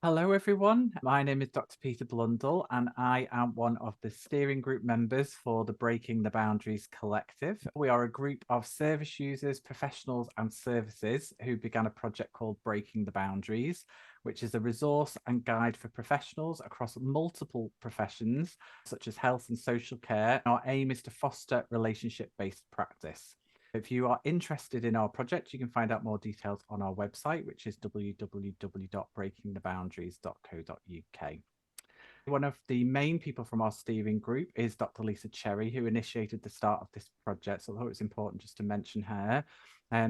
Hello, everyone. My name is Dr. Peter Blundell, and I am one of the steering group members for the Breaking the Boundaries Collective. We are a group of service users, professionals, and services who began a project called Breaking the Boundaries, which is a resource and guide for professionals across multiple professions, such as health and social care. Our aim is to foster relationship-based practice. If you are interested in our project, you can find out more details on our website, which is www.breakingtheboundaries.co.uk. One of the main people from our steering group is Dr. Lisa Cherry, who initiated the start of this project. So I thought it was important just to mention her.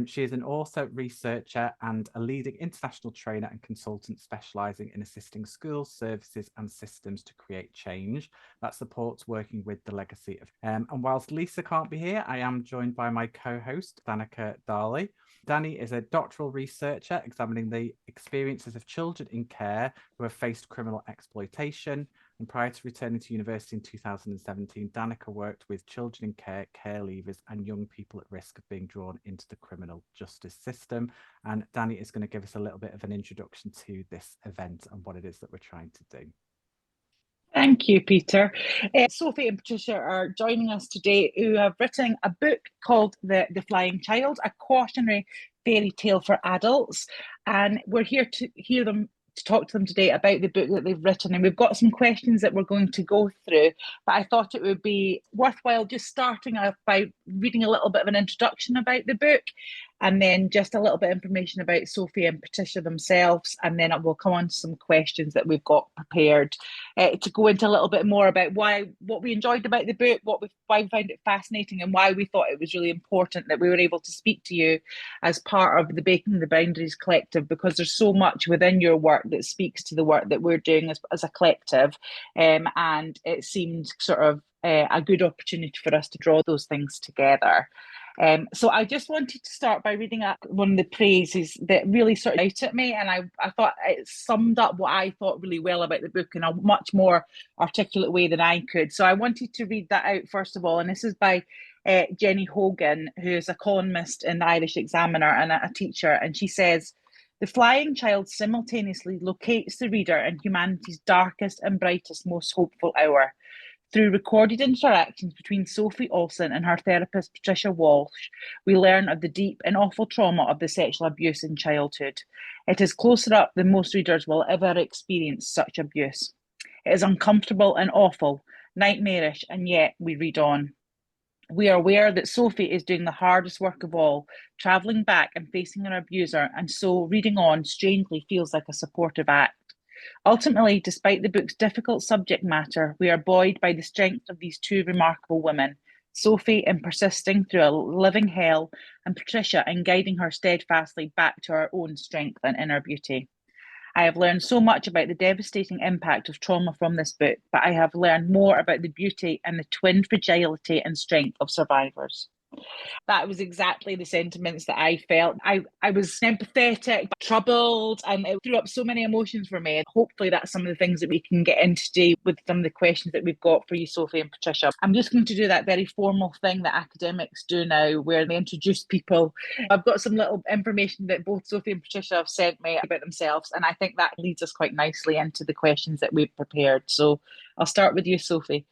She is an author, researcher, and a leading international trainer and consultant specializing in assisting schools, services, and systems to create change that supports working with the legacy of. And whilst Lisa can't be here, I am joined by my co-host, Danica Darley. Danny is a doctoral researcher examining the experiences of children in care who have faced criminal exploitation. And prior to returning to university in 2017, Danica worked with children in care, care leavers, and young people at risk of being drawn into the criminal justice system. And Danny is going to give us a little bit of an introduction to this event and what it is that we're trying to do. Thank you, Peter. Sophie and Patricia are joining us today, who have written a book called The Flying Child, a cautionary fairy tale for adults. And we're here to hear them, to talk to them today about the book that they've written. And we've got some questions that we're going to go through, but I thought it would be worthwhile just starting off by reading a little bit of an introduction about the book, and then just a little bit of information about Sophie and Patricia themselves, and then we'll come on to some questions that we've got prepared to go into a little bit more about what we enjoyed about the book, why we found it fascinating, and why we thought it was really important that we were able to speak to you as part of the Breaking the Boundaries Collective, because there's so much within your work that speaks to the work that we're doing as a collective, and it seemed sort of a good opportunity for us to draw those things together. So I just wanted to start by reading one of the praises that really sort of out at me, and I thought it summed up what I thought really well about the book in a much more articulate way than I could. So I wanted to read that out first of all, and this is by Jenny Hogan, who is a columnist in the Irish Examiner and a teacher, and she says, "The Flying Child simultaneously locates the reader in humanity's darkest and brightest, most hopeful hour. Through recorded interactions between Sophie Olson and her therapist Patricia Walsh, we learn of the deep and awful trauma of the sexual abuse in childhood. It is closer up than most readers will ever experience such abuse. It is uncomfortable and awful, nightmarish, and yet we read on. We are aware that Sophie is doing the hardest work of all, travelling back and facing her abuser, and so reading on strangely feels like a supportive act. Ultimately, despite the book's difficult subject matter, we are buoyed by the strength of these two remarkable women, Sophie in persisting through a living hell, and Patricia in guiding her steadfastly back to her own strength and inner beauty. I have learned so much about the devastating impact of trauma from this book, but I have learned more about the beauty and the twin fragility and strength of survivors." That was exactly the sentiments that I felt. I was empathetic, troubled, and it threw up so many emotions for me. Hopefully that's some of the things that we can get into today with some of the questions that we've got for you, Sophie and Patricia. I'm just going to do that very formal thing that academics do now, where they introduce people. I've got some little information that both Sophie and Patricia have sent me about themselves, and I think that leads us quite nicely into the questions that we've prepared. So I'll start with you, Sophie.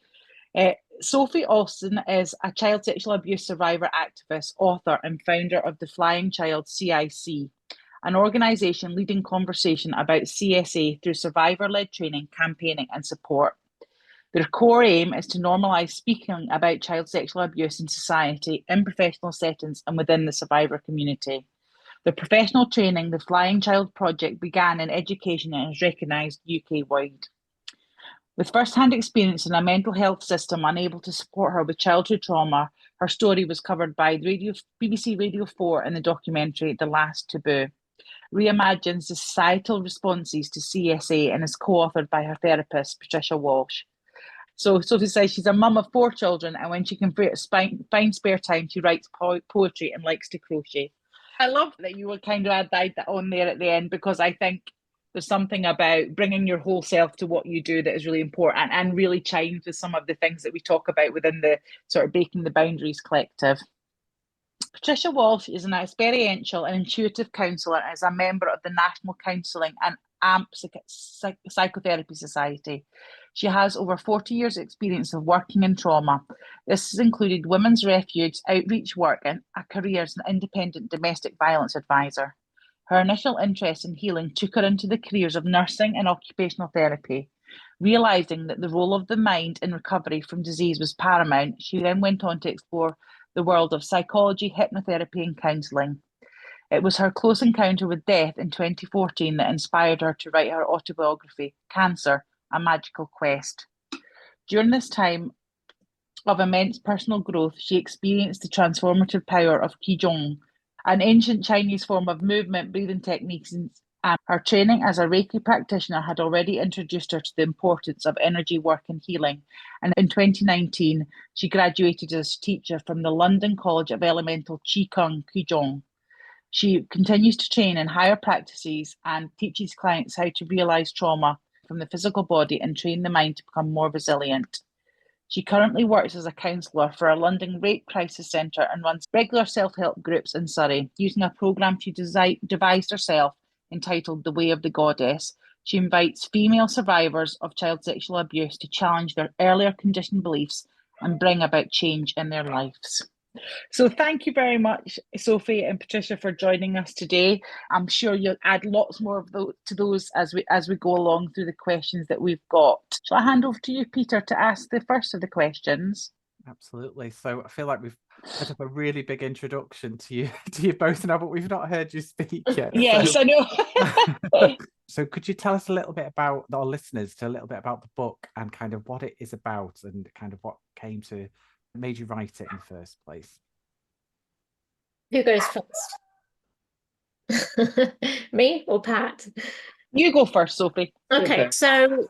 Sophie Olson is a child sexual abuse survivor activist, author, and founder of the Flying Child CIC, an organisation leading conversation about CSA through survivor-led training, campaigning, and support. Their core aim is to normalise speaking about child sexual abuse in society, in professional settings, and within the survivor community. The professional training, the Flying Child Project, began in education and is recognised UK-wide. With first-hand experience in a mental health system unable to support her with childhood trauma, her story was covered by BBC Radio 4 in the documentary The Last Taboo. Reimagines the societal responses to CSA and is co-authored by her therapist, Patricia Walsh. So Sophie says she's a mum of 4 children, and when she can find spare time, she writes poetry and likes to crochet. I love that you would kind of add that on there at the end, because I think there's something about bringing your whole self to what you do that is really important and really chimes with some of the things that we talk about within the sort of Breaking the Boundaries Collective. Patricia Walsh is an experiential and intuitive counsellor and is a member of the National Counselling and AMP Psychotherapy Society. She has over 40 years' experience of working in trauma. This has included women's refuge, outreach work, and a career as an independent domestic violence advisor. Her initial interest in healing took her into the careers of nursing and occupational therapy. Realising that the role of the mind in recovery from disease was paramount, she then went on to explore the world of psychology, hypnotherapy, and counselling. It was her close encounter with death in 2014 that inspired her to write her autobiography, Cancer, A Magical Quest. During this time of immense personal growth, she experienced the transformative power of Qigong, an ancient Chinese form of movement breathing techniques, and her training as a Reiki practitioner had already introduced her to the importance of energy work and healing. And in 2019, she graduated as teacher from the London College of Elemental Qigong. She continues to train in higher practices and teaches clients how to realise trauma from the physical body and train the mind to become more resilient. She currently works as a counsellor for a London rape crisis centre and runs regular self-help groups in Surrey. Using a programme she devised herself entitled The Way of the Goddess, she invites female survivors of child sexual abuse to challenge their earlier conditioned beliefs and bring about change in their lives. So thank you very much, Sophie and Patricia, for joining us today. I'm sure you'll add lots more of those as we go along through the questions that we've got. Shall I hand over to you, Peter, to ask the first of the questions? Absolutely. So I feel like we've set up a really big introduction to you both now, but we've not heard you speak yet. Yes, so, I know. So could you tell us a little bit about our listeners, a little bit about the book and kind of what it is about and kind of what made you write it in the first place? Who goes first? Me or Pat? You go first, Sophie. Okay, so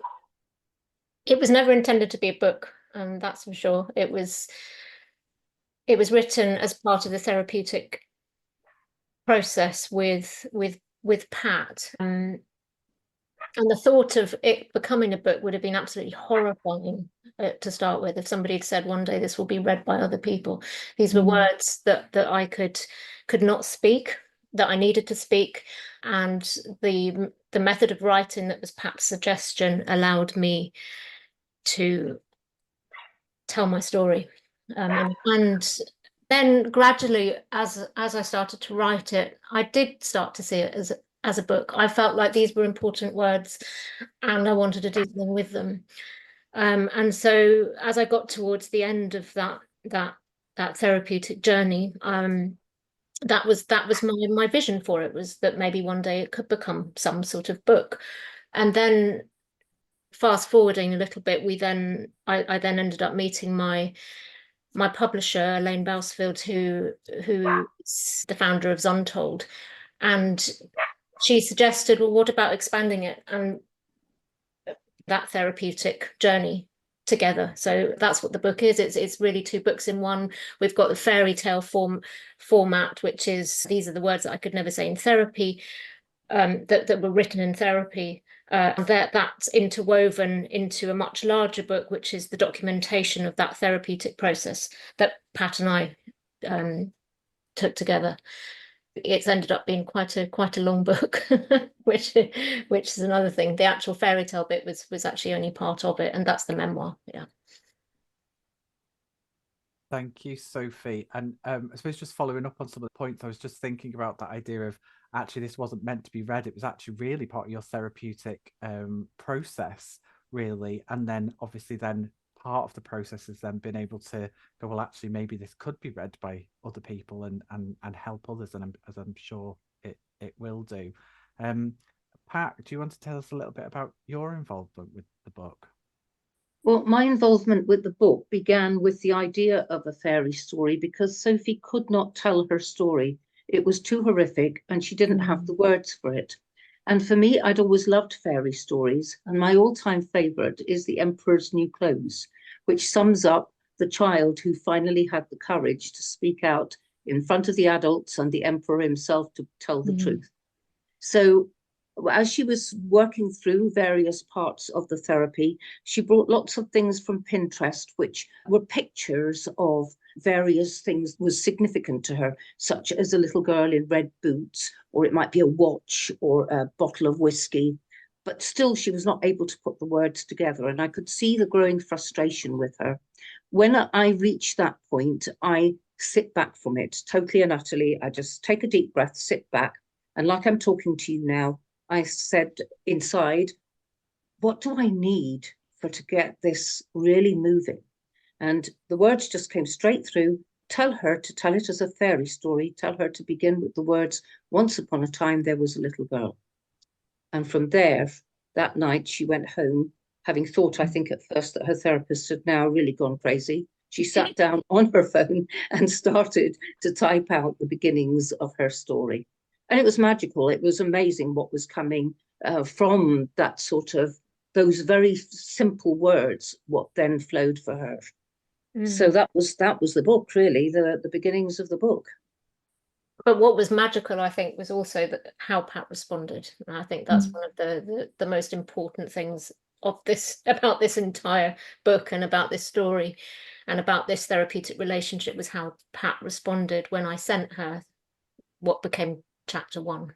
it was never intended to be a book, that's for sure. It was written as part of the therapeutic process with Pat. And the thought of it becoming a book would have been absolutely horrifying to start with. If somebody had said one day this will be read by other people, these were words that I could not speak, that I needed to speak, and the method of writing that was Pat's suggestion allowed me to tell my story. And then gradually, as I started to write it, I did start to see it as a book. I felt like these were important words and I wanted to do something with them. And so as I got towards the end of that therapeutic journey, that was my vision for it, was that maybe one day it could become some sort of book. And then fast forwarding a little bit, I then ended up meeting my publisher, Elaine Bousfield, who's the founder of Zuntold. And she suggested, well, what about expanding it and that therapeutic journey together? So that's what the book is. It's really two books in one. We've got the fairy tale format, which is, these are the words that I could never say in therapy, that were written in therapy. That's interwoven into a much larger book, which is the documentation of that therapeutic process that Pat and I took together. It's ended up being quite a long book, which is another thing. The actual fairy tale bit was actually only part of it, and that's the memoir. Yeah. Thank you, Sophie. And I suppose just following up on some of the points, I was just thinking about that idea of actually this wasn't meant to be read. It was actually really part of your therapeutic process, really. And then obviously then part of the process has then been able to go, well, actually maybe this could be read by other people and help others, and as I'm sure it will do. Pat, do you want to tell us a little bit about your involvement with the book? Well, my involvement with the book began with the idea of a fairy story because Sophie could not tell her story. It was too horrific and she didn't have the words for it. And for me, I'd always loved fairy stories. And my all-time favorite is The Emperor's New Clothes, which sums up the child who finally had the courage to speak out in front of the adults and the emperor himself to tell the truth. So as she was working through various parts of the therapy, she brought lots of things from Pinterest, which were pictures of various things that was significant to her, such as a little girl in red boots, or it might be a watch or a bottle of whiskey. but still she was not able to put the words together. And I could see the growing frustration with her. When I reach that point, I sit back from it totally and utterly. I just take a deep breath, sit back. And like I'm talking to you now, I said inside, what do I need to get this really moving? And the words just came straight through. Tell her to tell it as a fairy story. Tell her to begin with the words, once upon a time there was a little girl. And from there, that night she went home, having thought, I think at first, that her therapist had now really gone crazy. She sat down on her phone and started to type out the beginnings of her story. And it was magical. It was amazing what was coming from that sort of, those very simple words, what then flowed for her. So that was the book, really, the beginnings of the book. But what was magical, I think, was also how Pat responded. And I think that's one of the most important things of this, about this entire book and about this story and about this therapeutic relationship, was how Pat responded when I sent her what became chapter 1.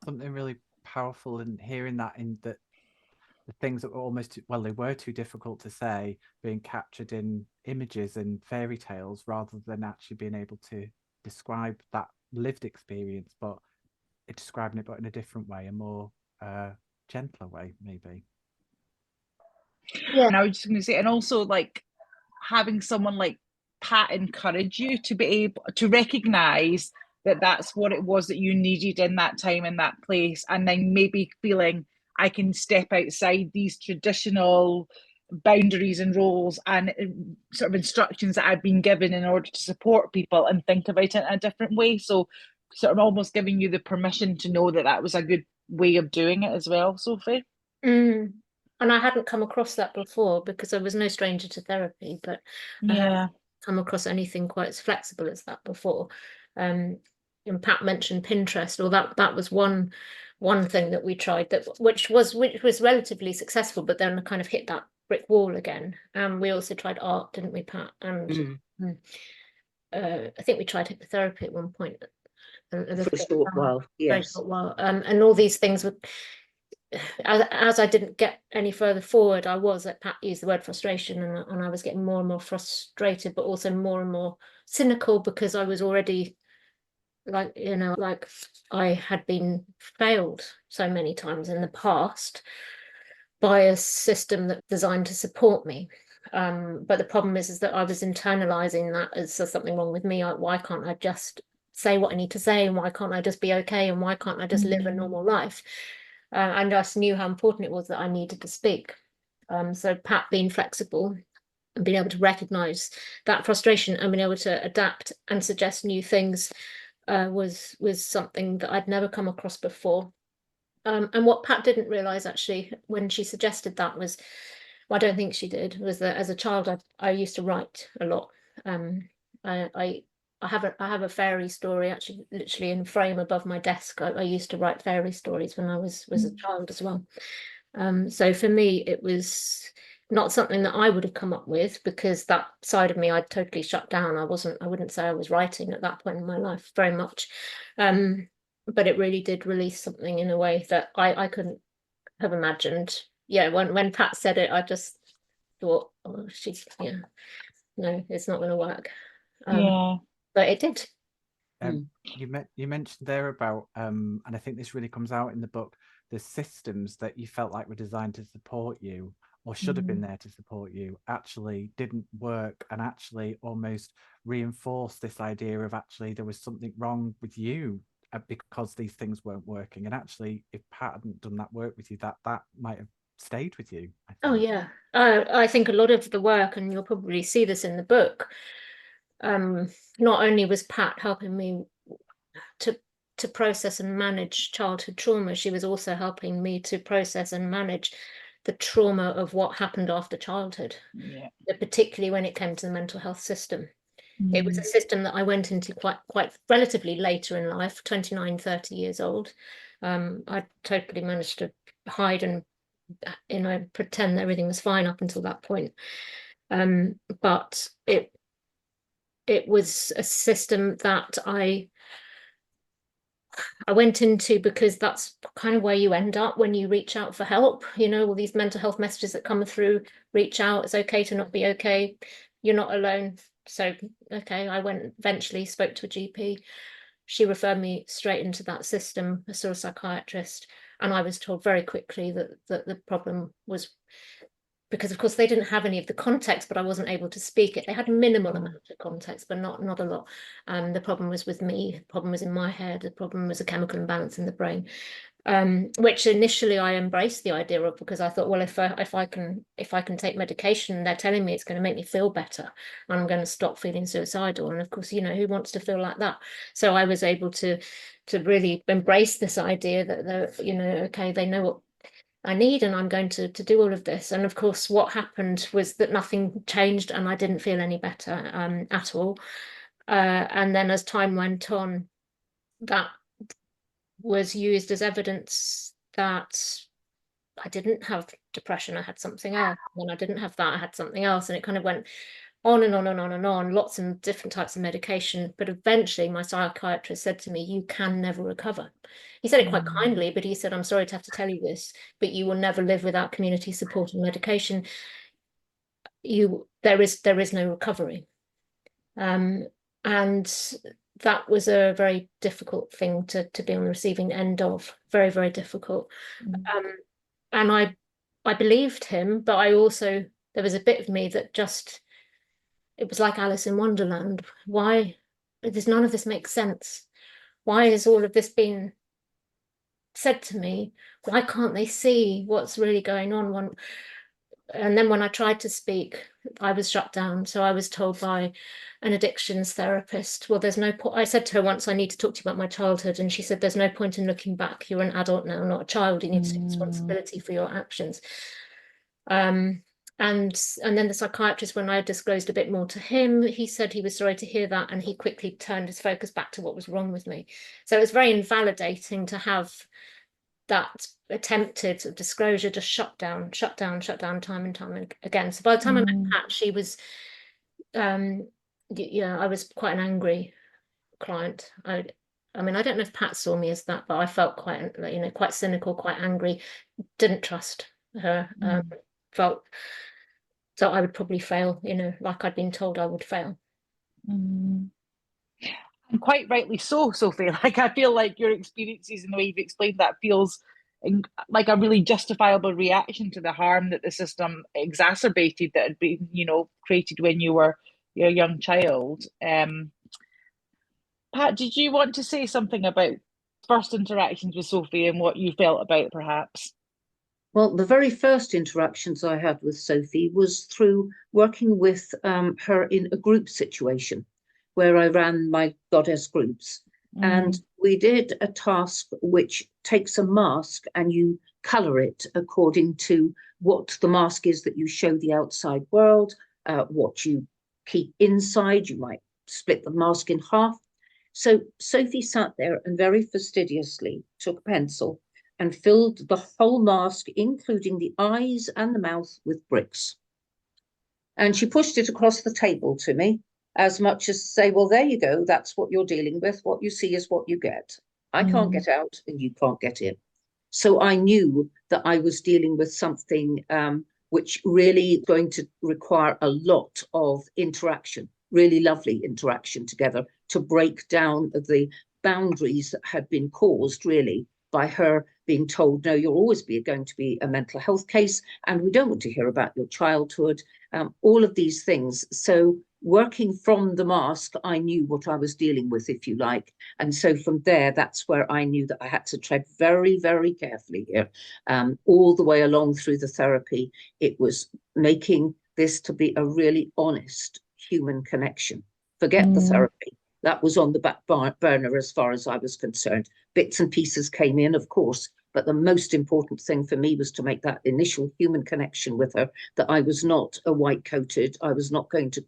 Something really powerful in hearing that, in that the things that were almost, well, they were too difficult to say, being captured in images and fairy tales, rather than actually being able to describe that lived experience, but describing it but in a different way, a more gentler way, maybe. Yeah, and I was just going to say, and also like having someone like Pat encourage you to be able to recognize that that's what it was that you needed in that time, in that place, and then maybe feeling, I can step outside these traditional boundaries and roles and sort of instructions that I've been given in order to support people, and think about it in a different way. So sort of almost giving you the permission to know that that was a good way of doing it as well, Sophie. And I hadn't come across that before, because I was no stranger to therapy, but I hadn't come across anything quite as flexible as that before. And Pat mentioned Pinterest, or that was one thing that we tried, that which was relatively successful, but then kind of hit that brick wall again. We also tried art, didn't we, Pat? And I think we tried hypnotherapy at one point. For a short while, yes. Very short while. And all these things were, as I didn't get any further forward, I was, like Pat used the word, frustration, and I was getting more and more frustrated, but also more and more cynical, because I was already like I had been failed so many times in the past by a system that designed to support me. But the problem is that I was internalizing that as something wrong with me. Why can't I just say what I need to say, and why can't I just be okay, and why can't I just live a normal life? And I just knew how important it was that I needed to speak. So Pat being flexible and being able to recognize that frustration and being able to adapt and suggest new things was something that I'd never come across before. And what Pat didn't realize, actually, when she suggested that, was, well, I don't think she did, was that as a child I used to write a lot. I have a fairy story, actually, literally in frame above my desk. I used to write fairy stories when I was a child as well. So for me, it was not something that I would have come up with, because that side of me I'd totally shut down. I wouldn't say I was writing at that point in my life very much. But it really did release something in a way that I couldn't have imagined. Yeah, when Pat said it, I just thought, oh, no, it's not going to work. But it did. You mentioned there about, and I think this really comes out in the book, the systems that you felt like were designed to support you, or should have been there to support you, actually didn't work, and actually almost reinforced this idea of actually there was something wrong with you because these things weren't working. And actually, if Pat hadn't done that work with you, that might have stayed with you, I think. Oh yeah, I think a lot of the work, and you'll probably see this in the book, not only was Pat helping me to process and manage childhood trauma, she was also helping me to process and manage the trauma of what happened after childhood, particularly when it came to the mental health system. It was a system that I went into quite relatively later in life, 29, 30 years old. I totally managed to hide and pretend everything was fine up until that point. But it was a system that I I went into, because that's kind of where you end up when you reach out for help, you know, all these mental health messages that come through, reach out, it's okay to not be okay, you're not alone. So, okay, I went, eventually spoke to a GP. She referred me straight into that system. I saw a psychiatrist, and I was told very quickly that the problem was, because of course they didn't have any of the context, but I wasn't able to speak it. They had minimal amount of context, but not a lot. The problem was with me. The problem was in my head. The problem was a chemical imbalance in the brain, which initially I embraced the idea of, because I thought, well, if I can take medication, they're telling me it's going to make me feel better, and I'm going to stop feeling suicidal. And of course, you know, who wants to feel like that? So I was able to really embrace this idea that they're, you know, okay, they know what I need, and I'm going to do all of this. And of course, what happened was that nothing changed, and I didn't feel any better at all. And then as time went on, that was used as evidence that I didn't have depression, I had something else. When I didn't have that, I had something else. And it kind of went on and on and on and on, lots of different types of medication. But eventually my psychiatrist said to me, you can never recover. He said it quite kindly, but he said, I'm sorry to have to tell you this, but you will never live without community support and medication. There is no recovery. And that was a very difficult thing to be on the receiving end of. Very, very difficult. And I believed him, but I also, there was a bit of me that just, it was like Alice in Wonderland. Why does none of this make sense? Why has all of this been said to me? Why can't they see what's really going on? And then when I tried to speak, I was shut down. So I was told by an addictions therapist, well, there's no point. I said to her once, I need to talk to you about my childhood. And she said, there's no point in looking back. You're an adult now, not a child. You need to take responsibility for your actions. And then the psychiatrist, when I disclosed a bit more to him, he said he was sorry to hear that, and he quickly turned his focus back to what was wrong with me. So it was very invalidating to have that attempted disclosure just shut down time and time again. So by the time I met Pat, she was, yeah, I was quite an angry client. I mean, I don't know if Pat saw me as that, but I felt quite, you know, quite cynical, quite angry, didn't trust her, felt I would probably fail, you know, like I'd been told I would fail. And quite rightly so, Sophie. Like, I feel like your experiences and the way you've explained that feels like a really justifiable reaction to the harm that the system exacerbated, that had been, you know, created when you were a young child. Pat, did you want to say something about first interactions with Sophie and what you felt about it, perhaps? Well, the very first interactions I had with Sophie was through working with her in a group situation where I ran my goddess groups. And we did a task which takes a mask and you colour it according to what the mask is that you show the outside world, what you keep inside. You might split the mask in half. So Sophie sat there and very fastidiously took a pencil and filled the whole mask, including the eyes and the mouth, with bricks. And she pushed it across the table to me, as much as to say, well, there you go, that's what you're dealing with. What you see is what you get. I can't get out and you can't get in. So I knew that I was dealing with something which really going to require a lot of interaction, really lovely interaction together, to break down the boundaries that had been caused, really, by her being told, no, you're always going to be a mental health case, and we don't want to hear about your childhood, all of these things. So working from the mask, I knew what I was dealing with, if you like. And so from there, that's where I knew that I had to tread very, very carefully here. All the way along through the therapy, it was making this to be a really honest human connection. Forget the therapy. That was on the back burner as far as I was concerned. Bits and pieces came in, of course, but the most important thing for me was to make that initial human connection with her, that I was not a white-coated, I was not going to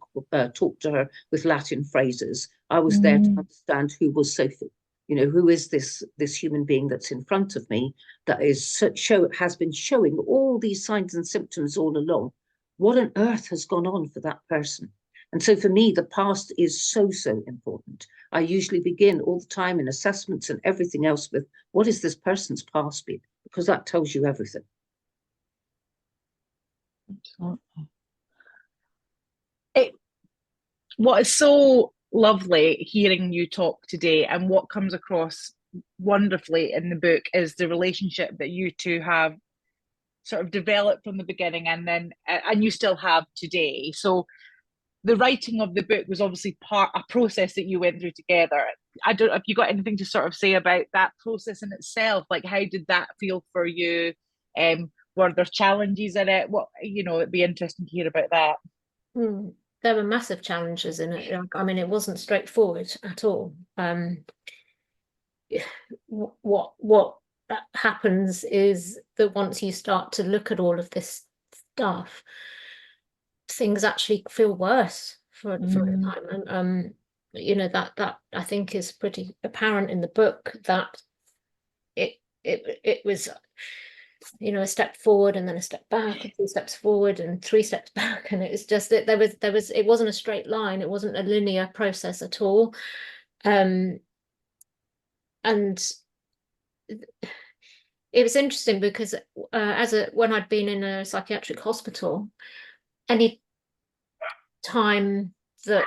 talk to her with Latin phrases. I was there to understand who was Sophie. You know, who is this human being that's in front of me that has been showing all these signs and symptoms all along? What on earth has gone on for that person? And so for me, the past is so, so important. I usually begin all the time in assessments and everything else with, what is this person's past been? Because that tells you everything. What is so lovely hearing you talk today, and what comes across wonderfully in the book, is the relationship that you two have sort of developed from the beginning, and you still have today. So the writing of the book was obviously a process that you went through together. I don't know if you got anything to sort of say about that process in itself. Like, how did that feel for you? Were there challenges in it? It'd be interesting to hear about that. There were massive challenges in it. I mean, it wasn't straightforward at all. What happens is that once you start to look at all of this stuff, things actually feel worse for a time. And that I think is pretty apparent in the book, that it was, a step forward and then a step back, and 2 steps forward and 3 steps back, and it was just that it wasn't a straight line. It wasn't a linear process at all. And it was interesting because when I'd been in a psychiatric hospital, any time that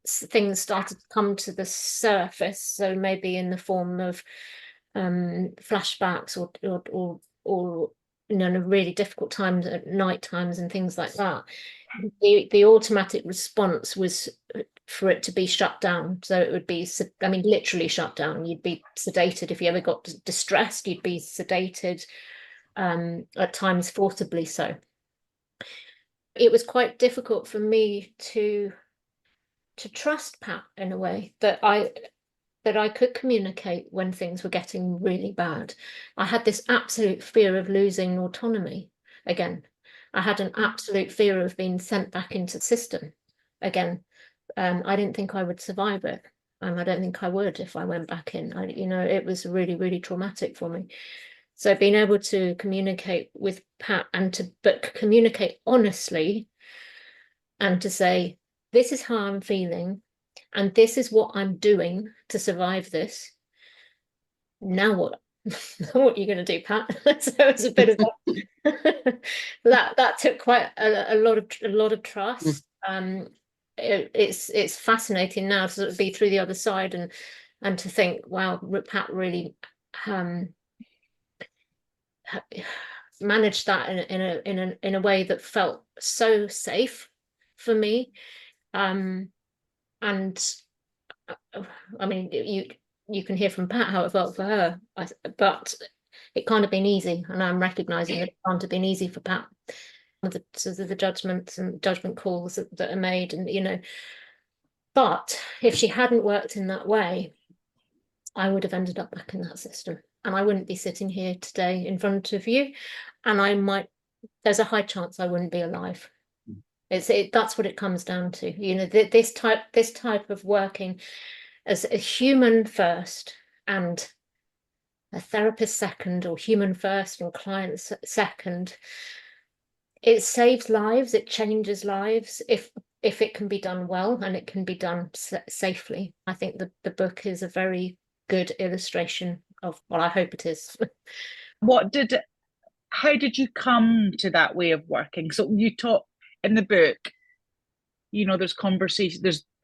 things started to come to the surface, so maybe in the form of flashbacks or really difficult times at night times and things like that, the automatic response was for it to be shut down. So it would be, literally shut down. You'd be sedated. If you ever got distressed, you'd be sedated, at times forcibly so. It was quite difficult for me to trust Pat in a way that I could communicate when things were getting really bad. I had this absolute fear of losing autonomy again. I had an absolute fear of being sent back into the system again. I didn't think I would survive it. I don't think I would if I went back in. It was really, really traumatic for me. So being able to communicate with Pat but communicate honestly, and to say, this is how I'm feeling, and this is what I'm doing to survive this. Now what? What are you going to do, Pat? So it's a bit of that took quite a lot of trust. It's fascinating now to sort of be through the other side and to think, wow, Pat really managed that in a way that felt so safe for me. And I mean, you can hear from Pat how it felt for her, but it can't have been easy, and I'm recognizing that it can't have been easy for Pat. The judgments and judgment calls that are made, and but if she hadn't worked in that way, I would have ended up back in that system, and I wouldn't be sitting here today in front of you, and there's a high chance I wouldn't be alive. That's what it comes down to. This type of working as a human first and a therapist second, or human first and client second. It saves lives, it changes lives if it can be done well, and it can be done safely. I think the book is a very good illustration of, well, I hope it is. How did you come to that way of working? So you talk in the book, there's conversation,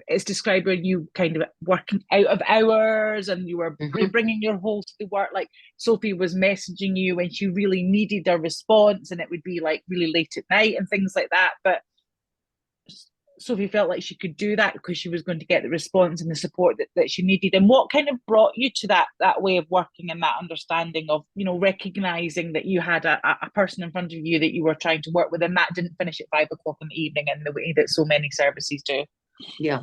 it's described where you kind of working out of hours, and you were bringing your whole to the work. Like, Sophie was messaging you when she really needed a response, and it would be like really late at night and things like that. But Sophie felt like she could do that because she was going to get the response and the support that she needed. And what kind of brought you to that way of working, and that understanding of, recognizing that you had a person in front of you that you were trying to work with, and that didn't finish at 5 o'clock in the evening in the way that so many services do? Yeah,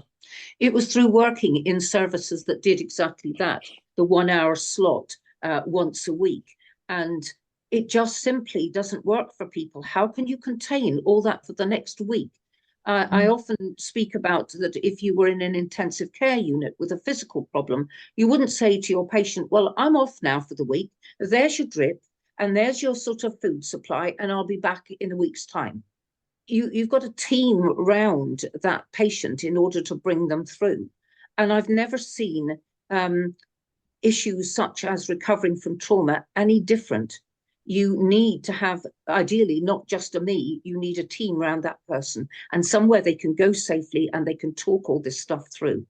it was through working in services that did exactly that, the 1 hour slot once a week. And it just simply doesn't work for people. How can you contain all that for the next week? I often speak about that if you were in an intensive care unit with a physical problem, you wouldn't say to your patient, well, I'm off now for the week, there's your drip, and there's your sort of food supply, and I'll be back in a week's time. you've got a team around that patient in order to bring them through. And I've never seen issues such as recovering from trauma any different. You need to have, ideally, not just a me, you need a team around that person and somewhere they can go safely and they can talk all this stuff through.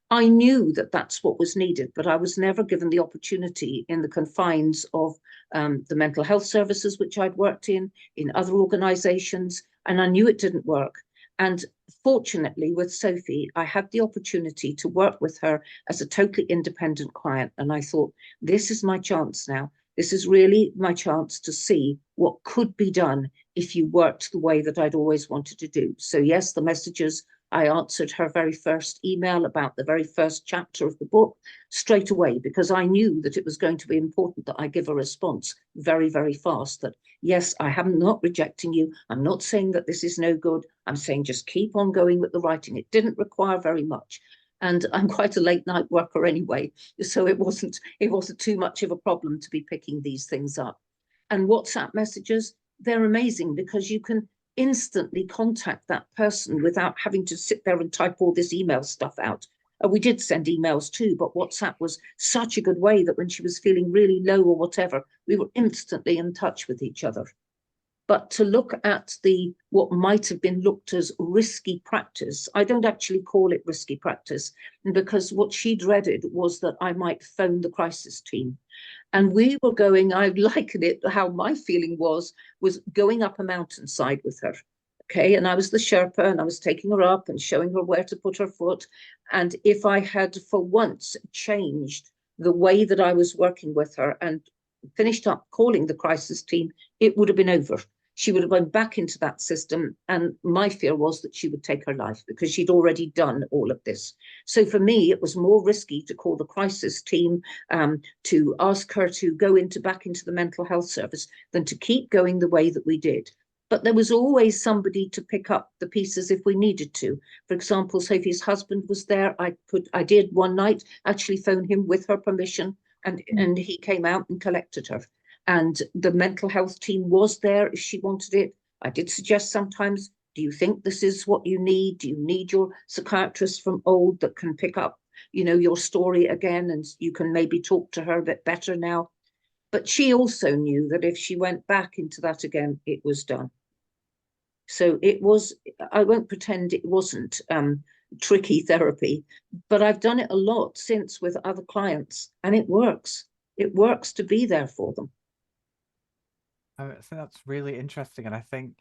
I knew that that's what was needed, but I was never given the opportunity in the confines of the mental health services, which I'd worked in other organizations, and I knew it didn't work. And fortunately, with Sophie, I had the opportunity to work with her as a totally independent client. And I thought, this is my chance now. This is really my chance to see what could be done if you worked the way that I'd always wanted to do. So yes, the messages, I answered her very first email about the very first chapter of the book straight away, because I knew that it was going to be important that I give a response very, very fast, that yes, I am not rejecting you. I'm not saying that this is no good. I'm saying just keep on going with the writing. It didn't require very much. And I'm quite a late night worker anyway, so it wasn't too much of a problem to be picking these things up. And WhatsApp messages, they're amazing because you can instantly contact that person without having to sit there and type all this email stuff out. We did send emails too, but WhatsApp was such a good way that when she was feeling really low or whatever, we were instantly in touch with each other. But to look at what might have been looked as risky practice, I don't actually call it risky practice, because what she dreaded was that I might phone the crisis team. And we were going, I liken it, how my feeling was going up a mountainside with her. Okay, and I was the Sherpa and I was taking her up and showing her where to put her foot. And if I had for once changed the way that I was working with her and finished up calling the crisis team, it would have been over. She would have gone back into that system. And my fear was that she would take her life because she'd already done all of this. So for me, it was more risky to call the crisis team, to ask her to go back into the mental health service than to keep going the way that we did. But there was always somebody to pick up the pieces if we needed to. For example, Sophie's husband was there. I did one night actually phone him with her permission, and he came out and collected her. And the mental health team was there if she wanted it. I did suggest sometimes, do you think this is what you need? Do you need your psychiatrist from old that can pick up, your story again, and you can maybe talk to her a bit better now? But she also knew that if she went back into that again, it was done. So it was, I won't pretend it wasn't tricky therapy, but I've done it a lot since with other clients, and it works. It works to be there for them. So that's really interesting. And I think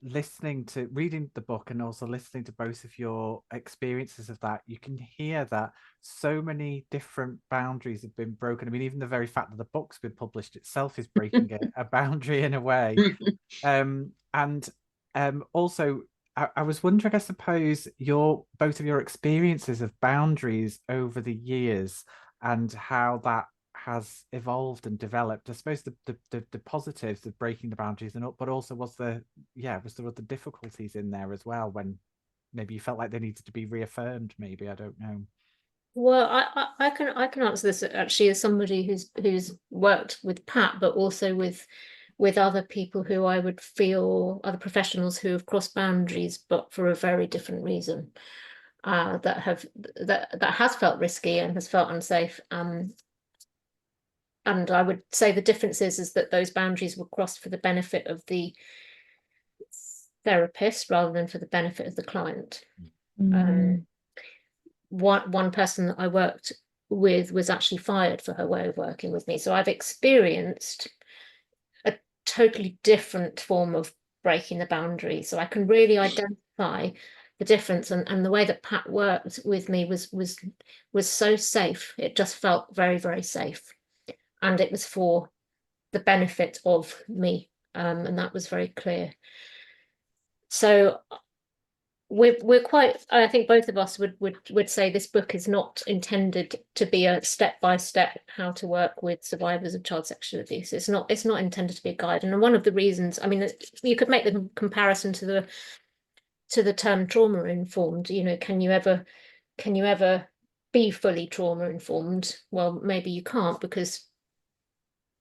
reading the book and also listening to both of your experiences of that, you can hear that so many different boundaries have been broken. I mean, even the very fact that the book's been published itself is breaking a boundary in a way. Also, I was wondering, I suppose, both of your experiences of boundaries over the years and how that has evolved and developed. I suppose the positives of breaking the boundaries, but also was there other difficulties in there as well when maybe you felt like they needed to be reaffirmed? Maybe, I don't know. Well, I can answer this actually as somebody who's worked with Pat, but also with other people who I would feel, other professionals who have crossed boundaries, but for a very different reason, that has felt risky and has felt unsafe. And I would say the difference is that those boundaries were crossed for the benefit of the therapist rather than for the benefit of the client. One person that I worked with was actually fired for her way of working with me. So I've experienced a totally different form of breaking the boundary. So I can really identify the difference, and the way that Pat worked with me was so safe. It just felt very, very safe. And it was for the benefit of me, and that was very clear. So we're quite, I think both of us would say this book is not intended to be a step-by-step how to work with survivors of child sexual abuse. It's not intended to be a guide. And one of the reasons, I mean, you could make the comparison to the term trauma informed. Can you ever be fully trauma informed? Well, maybe you can't, because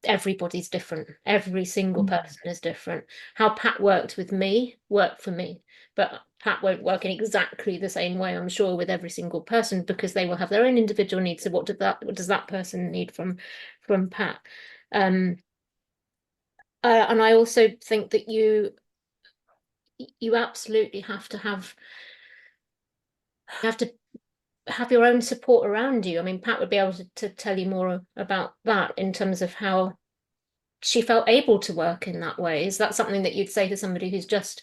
everybody's different. Every single person is different. How Pat worked with me worked for me, but Pat won't work in exactly the same way, I'm sure, with every single person, because they will have their own individual needs. So what does that person need from Pat? And I also think that you absolutely have to have your own support around you. I mean, Pat would be able to tell you more about that in terms of how she felt able to work in that way. Is that something that you'd say to somebody who's just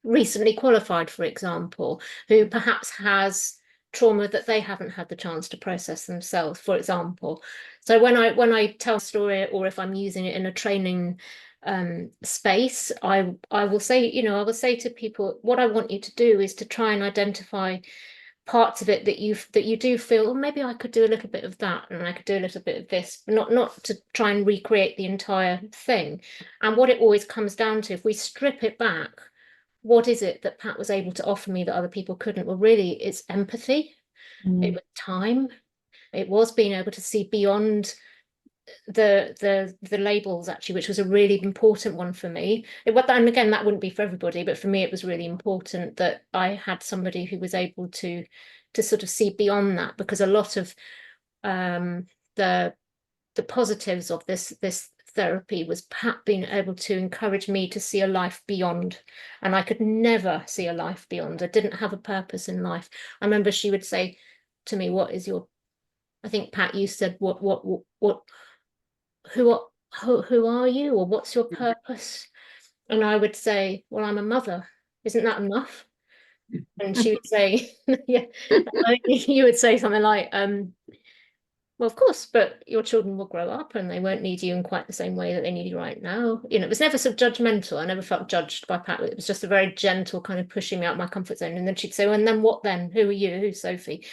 recently qualified, for example, who perhaps has trauma that they haven't had the chance to process themselves, for example? So when I tell a story, or if I'm using it in a training space, I will say, I will say to people, what I want you to do is to try and identify parts of it that you do feel, maybe I could do a little bit of that, and I could do a little bit of this, but not to try and recreate the entire thing. And what it always comes down to, if we strip it back, what is it that Pat was able to offer me that other people couldn't? Well, really, it's empathy. It was time. It was being able to see beyond the labels, actually, which was a really important one for me. And again, that wouldn't be for everybody, but for me it was really important that I had somebody who was able to sort of see beyond that, because a lot of the positives of this therapy was Pat being able to encourage me to see a life beyond, and I could never see a life beyond. I didn't have a purpose in life. I remember she would say to me, what is your, I think, Pat, you said, who are you, or what's your purpose? And I would say, well, I'm a mother. Isn't that enough? And she would say, yeah. You would say something like, well, of course, but your children will grow up and they won't need you in quite the same way that they need you right now. It was never sort of judgmental. I never felt judged by Pat. It was just a very gentle kind of pushing me out of my comfort zone. And then she'd say, well, and then what then? Who are you? Who's Sophie?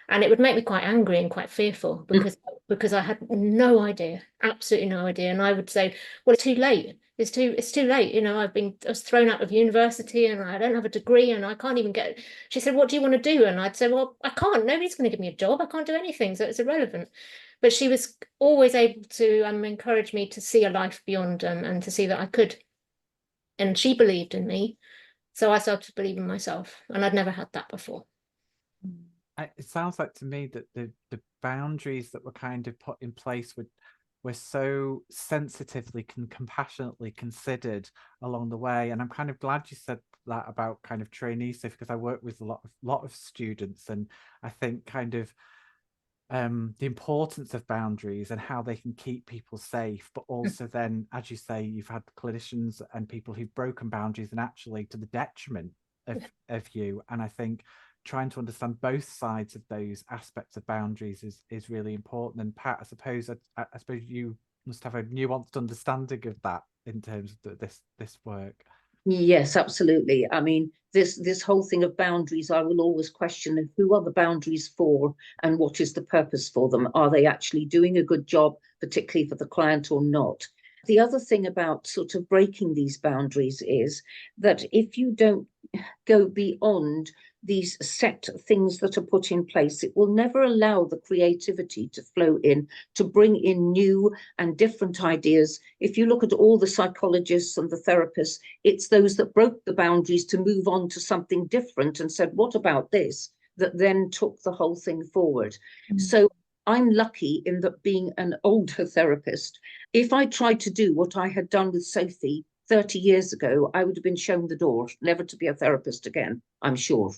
And it would make me quite angry and quite fearful, because I had no idea, absolutely no idea. And I would say, well, it's too late. It's too late. I was thrown out of university and I don't have a degree and I can't even get. She said, what do you want to do? And I'd say, well, I can't. Nobody's going to give me a job. I can't do anything. So it's irrelevant. But she was always able to encourage me to see a life beyond, and to see that I could. And she believed in me. So I started to believe in myself. And I'd never had that before. It sounds like to me that the boundaries that were kind of put in place were so sensitively and compassionately considered along the way. And I'm kind of glad you said that about kind of trainees, because I work with a lot of students, and I think kind of the importance of boundaries and how they can keep people safe, but also then, as you say, you've had clinicians and people who've broken boundaries and actually to the detriment of you. And I think trying to understand both sides of those aspects of boundaries is really important. And Pat, I suppose you must have a nuanced understanding of that in terms of this work. Yes, absolutely. I mean, this whole thing of boundaries, I will always question who are the boundaries for and what is the purpose for them? Are they actually doing a good job, particularly for the client, or not? The other thing about sort of breaking these boundaries is that if you don't go beyond these set things that are put in place, it will never allow the creativity to flow in, to bring in new and different ideas. If you look at all the psychologists and the therapists, it's those that broke the boundaries to move on to something different and said, what about this? That then took the whole thing forward. So I'm lucky in that, being an older therapist, if I tried to do what I had done with Sophie 30 years ago, I would have been shown the door, never to be a therapist again, I'm sure.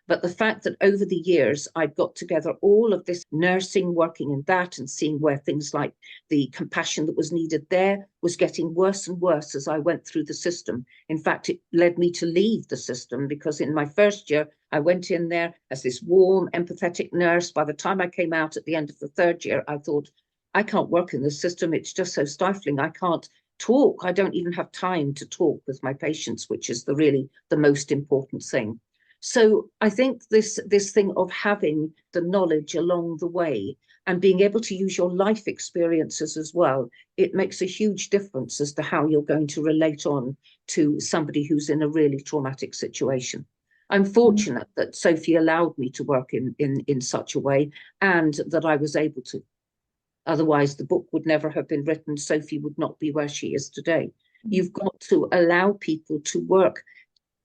But the fact that over the years, I'd got together all of this nursing, working in that, and seeing where things like the compassion that was needed there was getting worse and worse as I went through the system. In fact, it led me to leave the system, because in my first year, I went in there as this warm, empathetic nurse. By the time I came out at the end of the third year, I thought, I can't work in this system. It's just so stifling. I can't talk. I don't even have time to talk with my patients, which is the most important thing. So I think this thing of having the knowledge along the way and being able to use your life experiences as well, it makes a huge difference as to how you're going to relate on to somebody who's in a really traumatic situation. I'm fortunate that Sophie allowed me to work in such a way, and that I was able to. Otherwise, the book would never have been written. Sophie would not be where she is today. You've got to allow people to work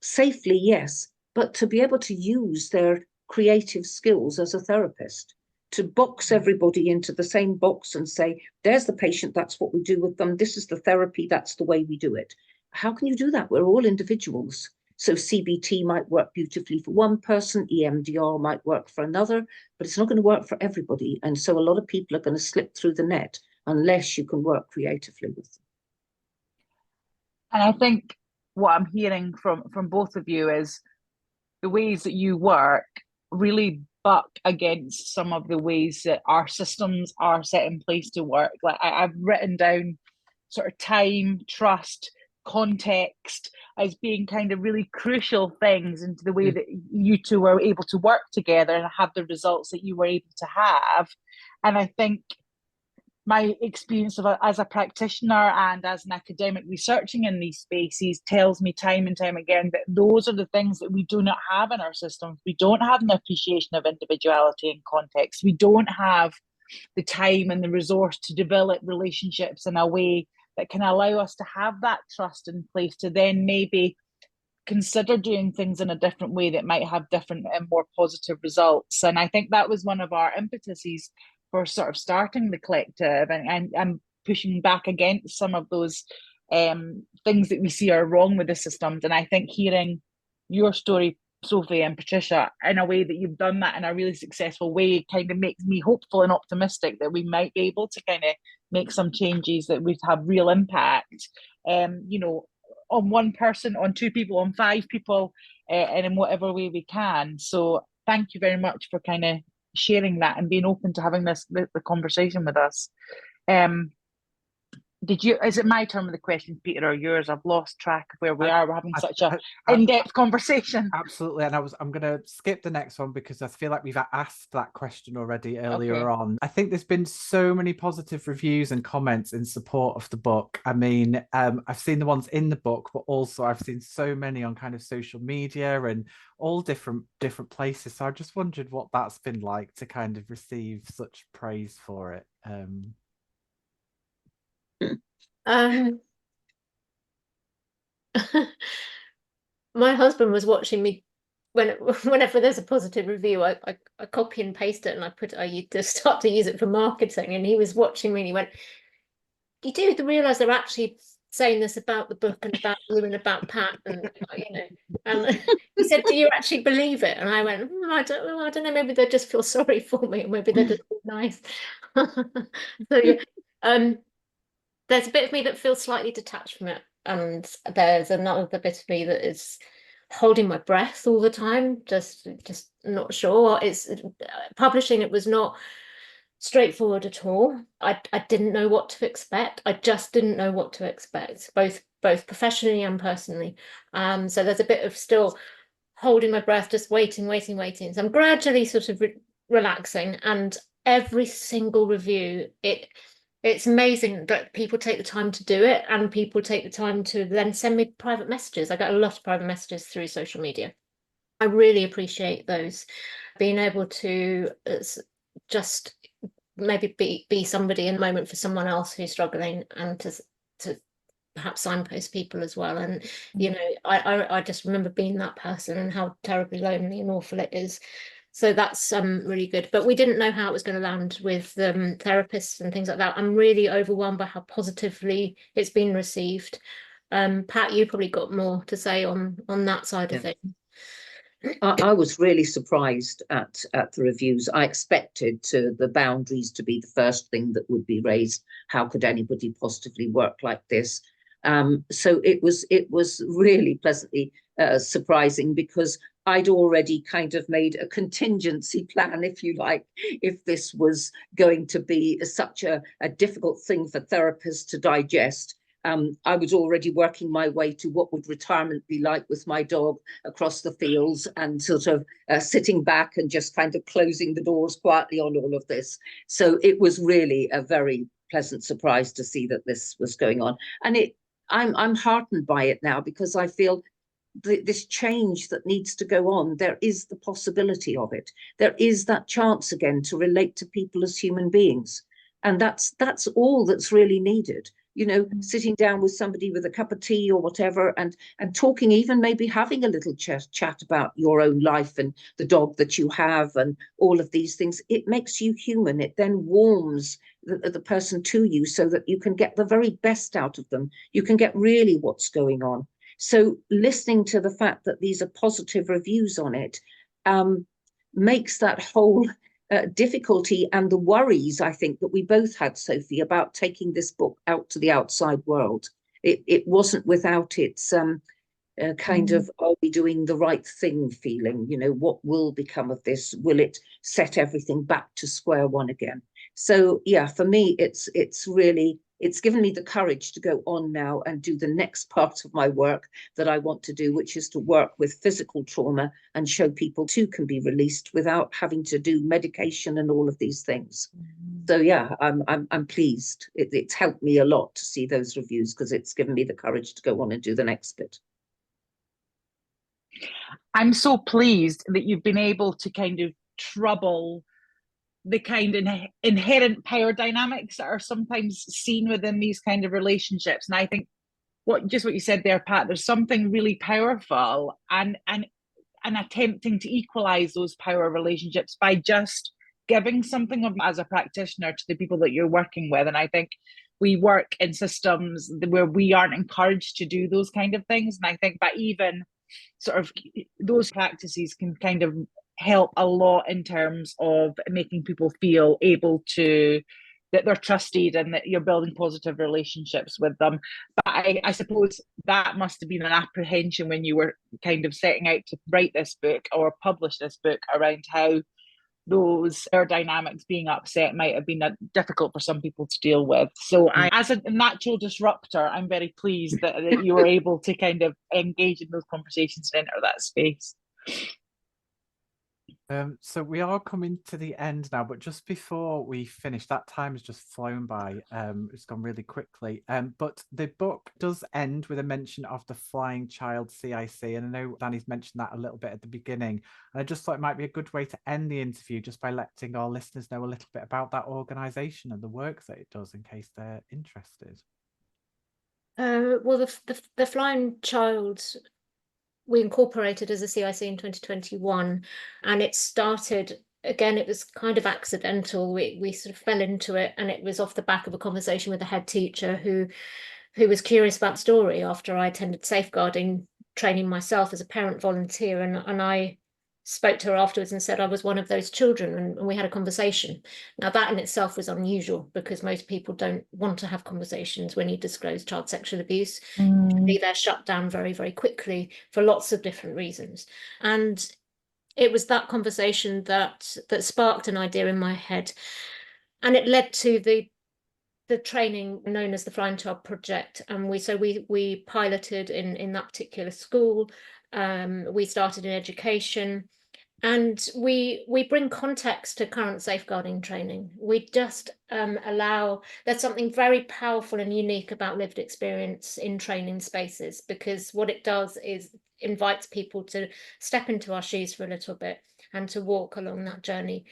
safely, yes, but to be able to use their creative skills as a therapist. To box everybody into the same box and say, there's the patient, that's what we do with them. This is the therapy, that's the way we do it. How can you do that? We're all individuals. So CBT might work beautifully for one person, EMDR might work for another, but it's not going to work for everybody. And so a lot of people are going to slip through the net unless you can work creatively with them. And I think what I'm hearing from both of you is the ways that you work really buck against some of the ways that our systems are set in place to work. Like I've written down sort of time, trust, context as being kind of really crucial things into the way that you two were able to work together and have the results that you were able to have. And I think my experience as a practitioner and as an academic researching in these spaces tells me time and time again that those are the things that we do not have in our systems. We don't have an appreciation of individuality and context. We don't have the time and the resource to develop relationships in a way that can allow us to have that trust in place to then maybe consider doing things in a different way that might have different and more positive results. And I think that was one of our impetuses for sort of starting the collective and pushing back against some of those things that we see are wrong with the systems. And I think hearing your story, Sophie and Patricia, in a way that you've done that in a really successful way kind of makes me hopeful and optimistic that we might be able to kind of make some changes that would have real impact, you know, on one person, on two people, on five people, and in whatever way we can. So thank you very much for kind of sharing that and being open to having the conversation with us. Is it my turn with the questions, Peter, or yours? I've lost track of where we are. We're having such a in-depth conversation. Absolutely, and I'm going to skip the next one because I feel like we've asked that question already earlier on. I think there's been so many positive reviews and comments in support of the book. I mean, I've seen the ones in the book, but also I've seen so many on kind of social media and all different places. So I just wondered what that's been like to kind of receive such praise for it. My husband was watching me whenever there's a positive review, I copy and paste it and I just start to use it for marketing. And he was watching me and he went, "You do realise they're actually saying this about the book and about you and about Pat, and you know." And he said, "Do you actually believe it?" And I went, I don't know. Maybe they just feel sorry for me, or maybe they're just nice." So yeah, there's a bit of me that feels slightly detached from it, and there's another bit of me that is holding my breath all the time, just not sure. It's publishing it was not straightforward at all. I didn't know what to expect. I just didn't know what to expect, both professionally and personally. So there's a bit of still holding my breath, just waiting. So I'm gradually sort of relaxing, and every single review, it's amazing that people take the time to do it, and people take the time to then send me private messages. I get a lot of private messages through social media. I really appreciate those. Being able to just maybe be somebody in the moment for someone else who's struggling, and to perhaps signpost people as well. And you know, I just remember being that person and how terribly lonely and awful it is. So that's really good. But we didn't know how it was going to land with therapists and things like that. I'm really overwhelmed by how positively it's been received. Pat, you probably got more to say on that side of things. I was really surprised at the reviews. I expected the boundaries to be the first thing that would be raised. How could anybody positively work like this? So it was really pleasantly surprising, because I'd already kind of made a contingency plan, if you like, if this was going to be such a difficult thing for therapists to digest. I was already working my way to what would retirement be like with my dog across the fields, and sort of sitting back and just kind of closing the doors quietly on all of this. So it was really a very pleasant surprise to see that this was going on. And I'm heartened by it now, because I feel this change that needs to go on, there is the possibility of it. There is that chance again to relate to people as human beings. And that's all that's really needed. You know, sitting down with somebody with a cup of tea or whatever, and talking, even maybe having a little chat about your own life and the dog that you have and all of these things. It makes you human. It then warms the person to you so that you can get the very best out of them. You can get really what's going on. So listening to the fact that these are positive reviews on it makes that whole difficulty and the worries, I think, that we both had, Sophie, about taking this book out to the outside world. It wasn't without its kind of, are we doing the right thing feeling? You know, what will become of this? Will it set everything back to square one again? So yeah, for me, it's given me the courage to go on now and do the next part of my work that I want to do, which is to work with physical trauma and show people too can be released without having to do medication and all of these things. So yeah, I'm pleased. It's helped me a lot to see those reviews, because it's given me the courage to go on and do the next bit. I'm so pleased that you've been able to kind of trouble the kind of inherent power dynamics that are sometimes seen within these kind of relationships. And I think what you said there, Pat, there's something really powerful and attempting to equalize those power relationships by just giving something of as a practitioner to the people that you're working with. And I think we work in systems where we aren't encouraged to do those kind of things. And I think by even sort of those practices can kind of help a lot in terms of making people feel able to, that they're trusted and that you're building positive relationships with them. But I suppose that must have been an apprehension when you were kind of setting out to write this book or publish this book, around how those dynamics being upset might have been difficult for some people to deal with. So as a natural disruptor, I'm very pleased that you were able to kind of engage in those conversations and enter that space. So we are coming to the end now, but just before we finish, that time has just flown by. It's gone really quickly. But the book does end with a mention of the Flying Child CIC, and I know Danny's mentioned that a little bit at the beginning. And I just thought it might be a good way to end the interview just by letting our listeners know a little bit about that organisation and the work that it does, in case they're interested. Well, the Flying Child, we incorporated as a CIC in 2021, and it started, again, it was kind of accidental. We sort of fell into it, and it was off the back of a conversation with a head teacher who was curious about the story after I attended safeguarding training myself as a parent volunteer, and I spoke to her afterwards and said I was one of those children, and we had a conversation. Now that in itself was unusual, because most people don't want to have conversations when you disclose child sexual abuse. They're shut down very, very quickly for lots of different reasons. And it was that conversation that sparked an idea in my head, and it led to the training known as the Flying Child Project. And we piloted in that particular school. We started in education, and we bring context to current safeguarding training. We just there's something very powerful and unique about lived experience in training spaces, because what it does is invites people to step into our shoes for a little bit and to walk along that journey.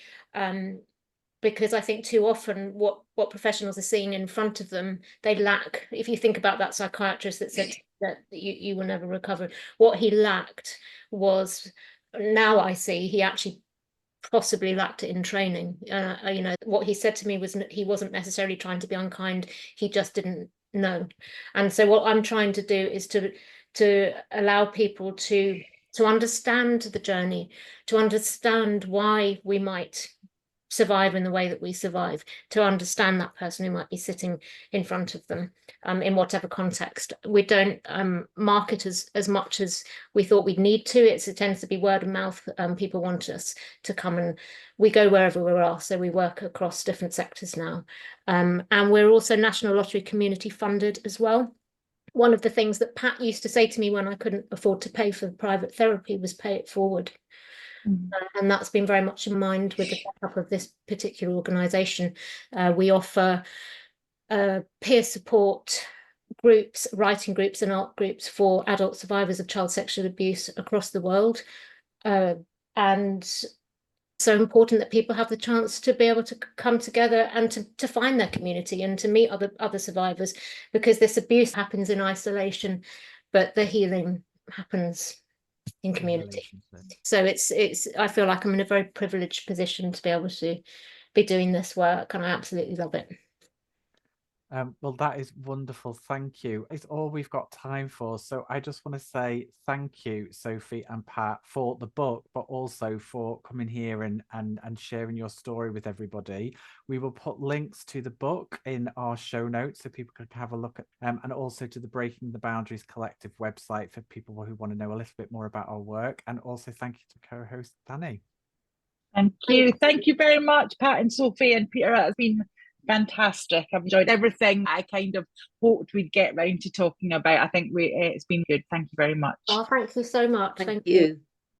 Because I think too often what professionals are seeing in front of them, they lack. If you think about that psychiatrist that said that you will never recover, what he lacked was, now I see, he actually possibly lacked it in training. You know, what he said to me was he wasn't necessarily trying to be unkind, he just didn't know. And so what I'm trying to do is to allow people to understand the journey, to understand why we might survive in the way that we survive, to understand that person who might be sitting in front of them, in whatever context. We don't market as much as we thought we'd need to. It tends to be word of mouth. People want us to come, and we go wherever we are. So we work across different sectors now. And we're also National Lottery community funded as well. One of the things that Pat used to say to me when I couldn't afford to pay for private therapy was pay it forward. And that's been very much in mind with the setup of this particular organisation. We offer peer support groups, writing groups and art groups for adult survivors of child sexual abuse across the world. And so important that people have the chance to be able to come together and to find their community and to meet other survivors, because this abuse happens in isolation, but the healing happens in community. So it's I feel like I'm in a very privileged position to be able to be doing this work, and I absolutely love it. Well, that is wonderful. Thank you. It's all we've got time for. So I just want to say thank you, Sophie and Pat, for the book, but also for coming here and sharing your story with everybody. We will put links to the book in our show notes so people can have a look at and also to the Breaking the Boundaries Collective website for people who want to know a little bit more about our work. And also thank you to co-host Danny. Thank you. Thank you very much, Pat and Sophie and Peter. It's been fantastic. I've enjoyed everything I kind of hoped we'd get round to talking about. I think it's been good. Thank you very much. Oh, thank you so much. Thank you.